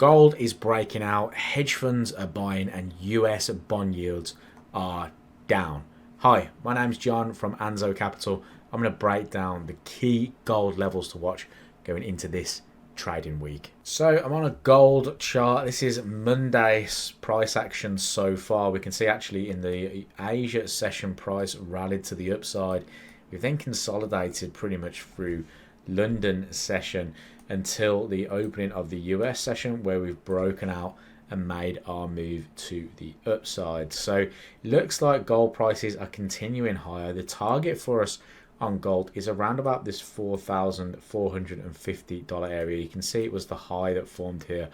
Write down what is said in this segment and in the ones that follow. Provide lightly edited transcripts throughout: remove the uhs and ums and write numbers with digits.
Gold is breaking out, hedge funds are buying, and US bond yields are down. Hi, my name's John from Anzo Capital. I'm going to break down the key gold levels to watch going into this trading week. So I'm on a gold chart. This is Monday's price action so far. We can see actually in the Asia session price rallied to the upside. We've then consolidated pretty much through London session until the opening of the US session, where we've broken out and made our move to the upside. So it looks like gold prices are continuing higher. The target for us on gold is around about this $4,450 area. You can see it was the high that formed here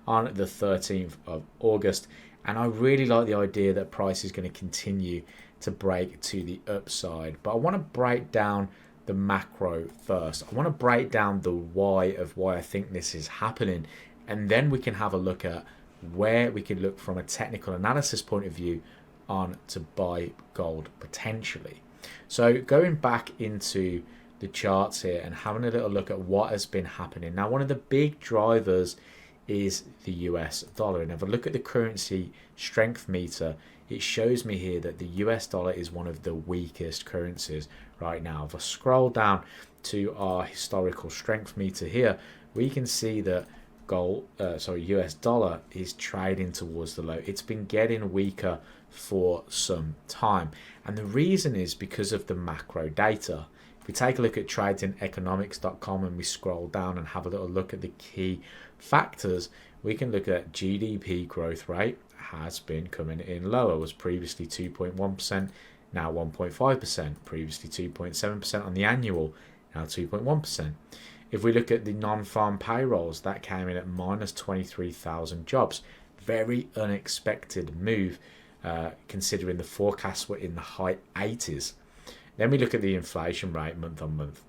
on the 13th of August. And I really like the idea that price is going to continue to break to the upside. But I want to break down the macro first. I want to break down the why of why I think this is happening. And then we can have a look at where we can look from a technical analysis point of view on to buy gold potentially. So going back into the charts here and having a little look at what has been happening. Now, one of the big drivers is the US dollar. And if I look at the currency strength meter, it shows me here that the US dollar is one of the weakest currencies right now. If I scroll down to our historical strength meter here, we can see that US dollar is trading towards the low. It's been getting weaker for some time. And the reason is because of the macro data. If we take a look at tradingeconomics.com and we scroll down and have a little look at the key factors, we can look at GDP growth rate has been coming in lower. It was previously 2.1%, now 1.5%, previously 2.7% on the annual, now 2.1%. If we look at the non-farm payrolls, that came in at minus 23,000 jobs. Very unexpected move, considering the forecasts were in the high 80s. Then we look at the inflation rate month on month.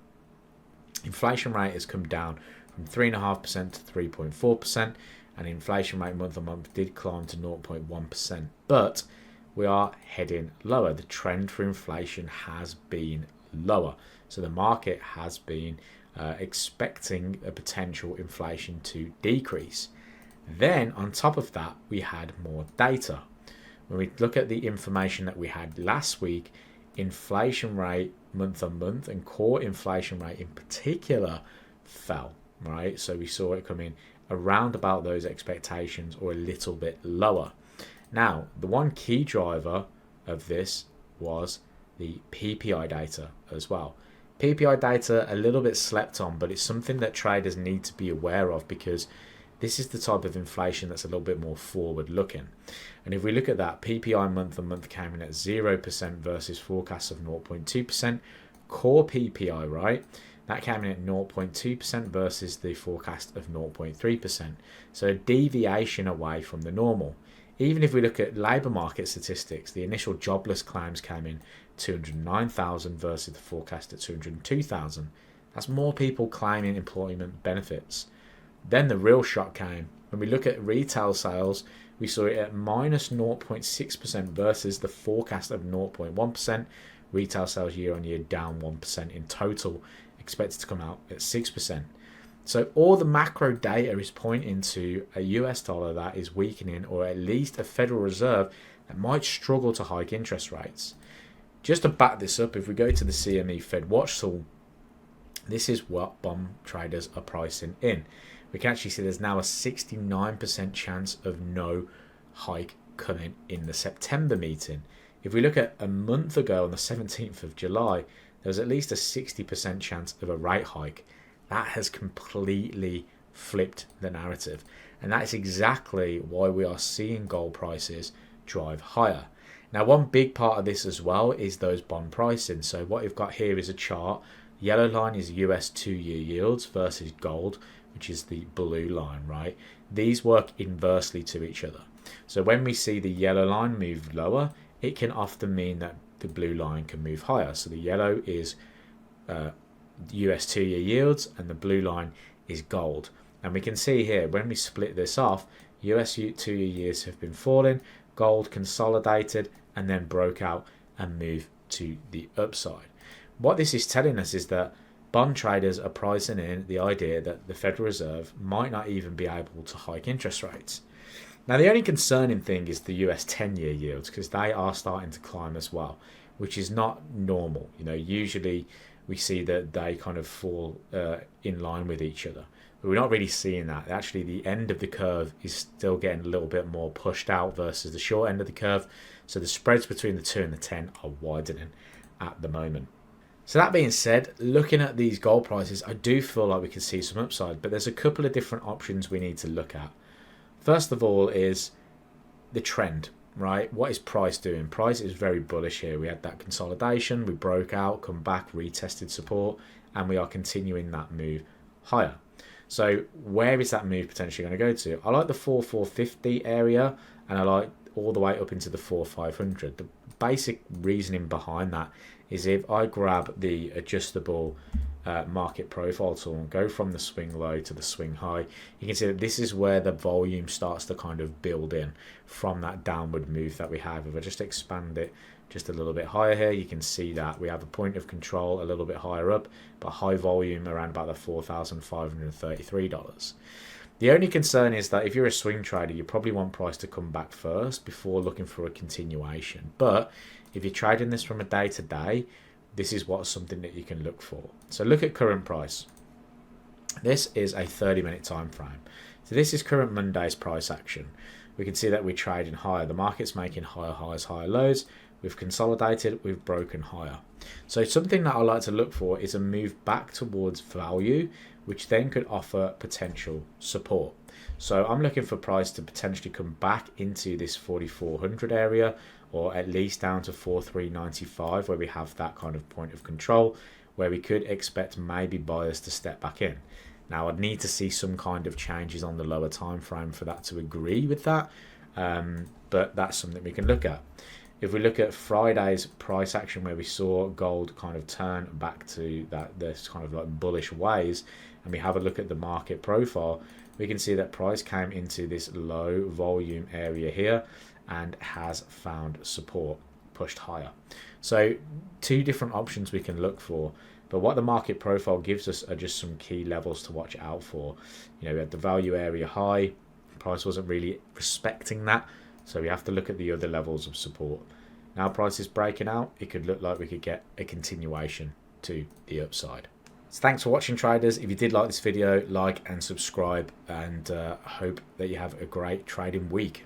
Inflation rate has come down from 3.5% to 3.4%, and inflation rate month on month did climb to 0.1%. But we are heading lower. The trend for inflation has been lower. So the market has been expecting a potential inflation to decrease. Then on top of that, we had more data. When we look at the information that we had last week, inflation rate month on month and core inflation rate in particular fell, right? So we saw it come in around about those expectations or a little bit lower. Now, the one key driver of this was the PPI data as well. PPI data a little bit slept on, but it's something that traders need to be aware of because this is the type of inflation that's a little bit more forward looking. And if we look at that, PPI month on month came in at 0% versus forecasts of 0.2%. Core PPI, right? That came in at 0.2% versus the forecast of 0.3%. So a deviation away from the normal. Even if we look at labour market statistics, the initial jobless claims came in 209,000 versus the forecast at 202,000. That's more people claiming employment benefits. Then the real shock came. When we look at retail sales, we saw it at minus 0.6% versus the forecast of 0.1%. Retail sales year on year down 1% in total, expected to come out at 6%. So all the macro data is pointing to a US dollar that is weakening, or at least a Federal Reserve that might struggle to hike interest rates. Just to back this up, if we go to the CME Fed Watch tool, this is what bond traders are pricing in. We can actually see there's now a 69% chance of no hike coming in the September meeting. If we look at a month ago on the 17th of July, there was at least a 60% chance of a rate hike. That has completely flipped the narrative. And that is exactly why we are seeing gold prices drive higher. Now, one big part of this as well is those bond pricing. So what you've got here is a chart. Yellow line is US 2-year yields versus gold, which is the blue line, right? These work inversely to each other. So when we see the yellow line move lower, it can often mean that the blue line can move higher. So the yellow is US 2-year yields and the blue line is gold. And we can see here, when we split this off, US 2-year yields have been falling, gold consolidated and then broke out and moved to the upside. What this is telling us is that bond traders are pricing in the idea that the Federal Reserve might not even be able to hike interest rates. Now, the only concerning thing is the US 10-year yields, because they are starting to climb as well, which is not normal. Usually we see that they kind of fall in line with each other. But we're not really seeing that. Actually, the end of the curve is still getting a little bit more pushed out versus the short end of the curve. So the spreads between the 2 and the 10 are widening at the moment. So that being said, looking at these gold prices, I do feel like we can see some upside, but there's a couple of different options we need to look at. First of all is the trend, right? What is price doing? Price is very bullish here. We had that consolidation, we broke out, come back, retested support, and we are continuing that move higher. So where is that move potentially going to go to? I like the 4,450 area, and I like all the way up into the 4,500. The basic reasoning behind that is if I grab the adjustable market profile tool and go from the swing low to the swing high, you can see that this is where the volume starts to kind of build in from that downward move that we have. If I just expand it just a little bit higher here, you can see that we have a point of control a little bit higher up, but high volume around about the $4,533. The only concern is that if you're a swing trader, you probably want price to come back first before looking for a continuation. But if you're trading this from a day to day, this is something that you can look for. So look at current price. This is a 30-minute time frame. So this is current Monday's price action. We can see that we're trading higher. The market's making higher highs, higher lows. We've consolidated, we've broken higher. So something that I like to look for is a move back towards value, which then could offer potential support. So I'm looking for price to potentially come back into this 4,400 area, or at least down to 4,395, where we have that kind of point of control, where we could expect maybe buyers to step back in. Now, I'd need to see some kind of changes on the lower time frame for that to agree with that, but that's something we can look at. If we look at Friday's price action, where we saw gold kind of turn back to this kind of like bullish ways, and we have a look at the market profile, we can see that price came into this low volume area here and has found support, pushed higher. So two different options we can look for, but what the market profile gives us are just some key levels to watch out for. We had the value area high, price wasn't really respecting that, so we have to look at the other levels of support. Now price is breaking out, it could look like we could get a continuation to the upside. So thanks for watching, traders. If you did like this video, like and subscribe, and I hope that you have a great trading week.